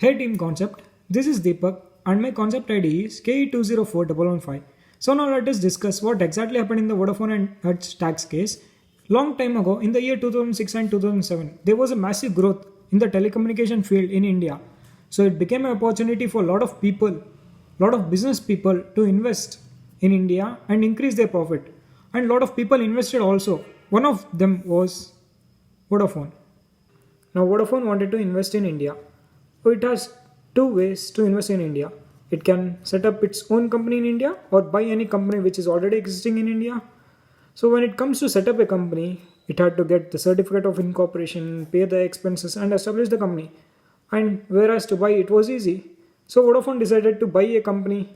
Hey team Concept, this is Deepak and my concept ID is KE204115. So now let us discuss what exactly happened in the Vodafone and Hertz tax case. Long time ago, in the year 2006 and 2007, there was a massive growth in the telecommunication field in India. So it became an opportunity for a lot of people, lot of business people to invest in India and increase their profit. And a lot of people invested also. One of them was Vodafone. Now Vodafone wanted to invest in India. So it has two ways to invest in India. It can set up its own company in India or buy any company which is already existing in India. So when it comes to set up a company, it had to get the certificate of incorporation, pay the expenses and establish the company. And whereas to buy it was easy. So Vodafone decided to buy a company.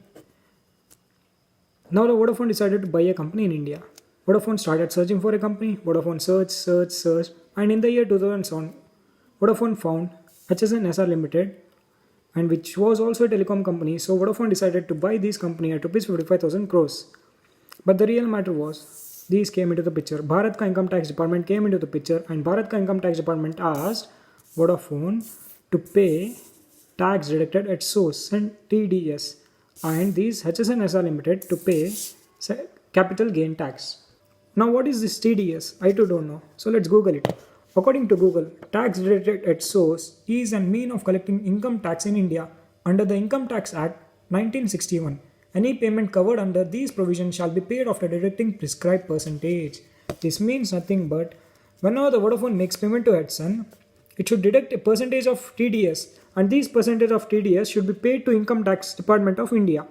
Now the Vodafone decided to buy a company in India. Vodafone started searching for a company. Vodafone searched, and in the year 2007, Vodafone found HSN SR Limited, and which was also a telecom company. So Vodafone decided to buy this company at rupees 55,000 crores. But the real matter was, these came into the picture. Bharat Ka Income Tax Department came into the picture, and Bharat Ka Income Tax Department asked Vodafone to pay tax deducted at source and TDS, and these HSN SR Limited to pay capital gain tax. Now what is this TDS? I too don't know. So let's Google it. According to Google, tax deducted at source is a mean of collecting income tax in India under the Income Tax Act 1961. Any payment covered under these provisions shall be paid after deducting prescribed percentage. This means nothing but whenever the Vodafone makes payment to Hudson, it should deduct a percentage of TDS, and these percentage of TDS should be paid to Income Tax Department of India.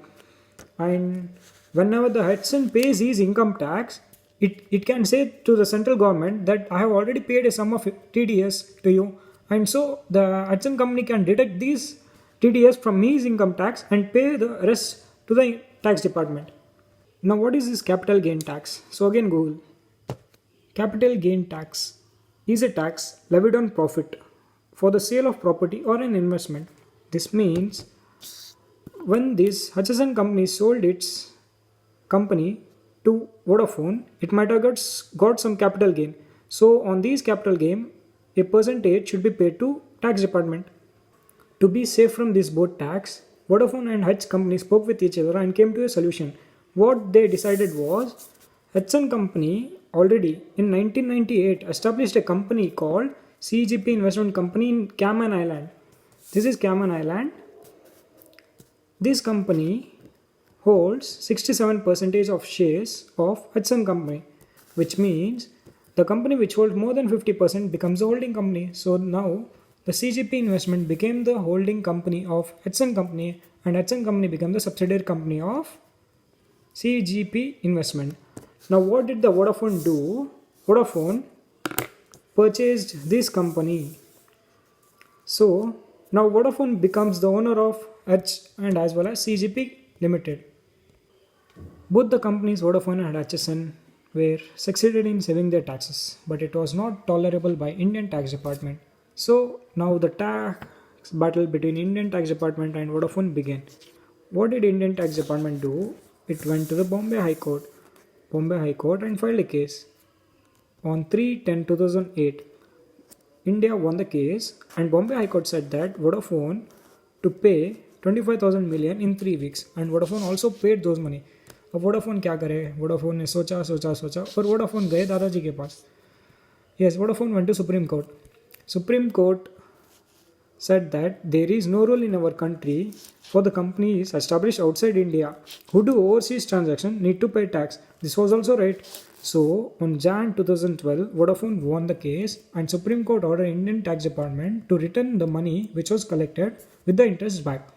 And whenever the Hudson pays his income tax, it can say to the central government that I have already paid a sum of TDS to you, and so the Hudson company can deduct these TDS from his income tax and pay the rest to the tax department. Now what is this capital gain tax? So again Google. Capital gain tax is a tax levied on profit for the sale of property or an investment. This means when this Hutchison company sold its company to Vodafone, it might have got some capital gain. So on these capital gain, a percentage should be paid to tax department. To be safe from this both tax, Vodafone and Hutch company spoke with each other and came to a solution. What they decided was, Hudson company already in 1998 established a company called CGP Investment Company in Cayman Island. This is Cayman Island. This company holds 67% of shares of Hudson company, which means the company which holds more than 50% becomes a holding company. So now the CGP investment became the holding company of Hudson company, and Hudson company became the subsidiary company of CGP investment. Now what did the Vodafone do? Vodafone purchased this company. So now Vodafone becomes the owner of Hutch and as well as CGP Limited. Both the companies Vodafone and Hutchison were succeeded in saving their taxes, but it was not tolerable by Indian tax department. So now the tax battle between Indian tax department and Vodafone began. What did Indian tax department do? It went to the Bombay High Court and filed a case. On 3/10/2008, India won the case, and Bombay High Court said that Vodafone to pay 25,000 million in 3 weeks, and Vodafone also paid those money. अब Vodafone क्या करे? Vodafone ने सोचा और Vodafone गए दादाजी के पास. Yes, Vodafone went to Supreme Court. Supreme Court said that there is no rule in our country for the companies established outside India who do overseas transaction need to pay tax. This was also right. So on Jan 2012, Vodafone won the case, and Supreme Court ordered Indian tax department to return the money which was collected with the interest back.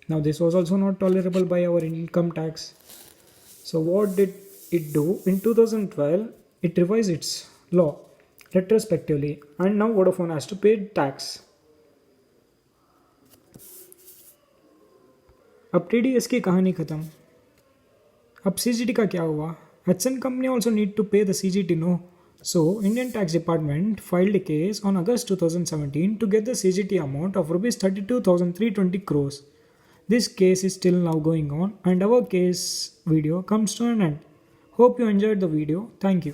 Now this was also not tolerable by our income tax. So what did it do? In 2012, it revised its law retrospectively, and now Vodafone has to pay tax. अब TDS की कहानी खत्म. अब CGT का क्या हुआ? Hudson company also need to pay the CGT, no? So Indian tax department filed a case on August 2017 to get the CGT amount of rupees 32,320 crores. This case is still now going on, and our case video comes to an end. Hope you enjoyed the video. Thank you.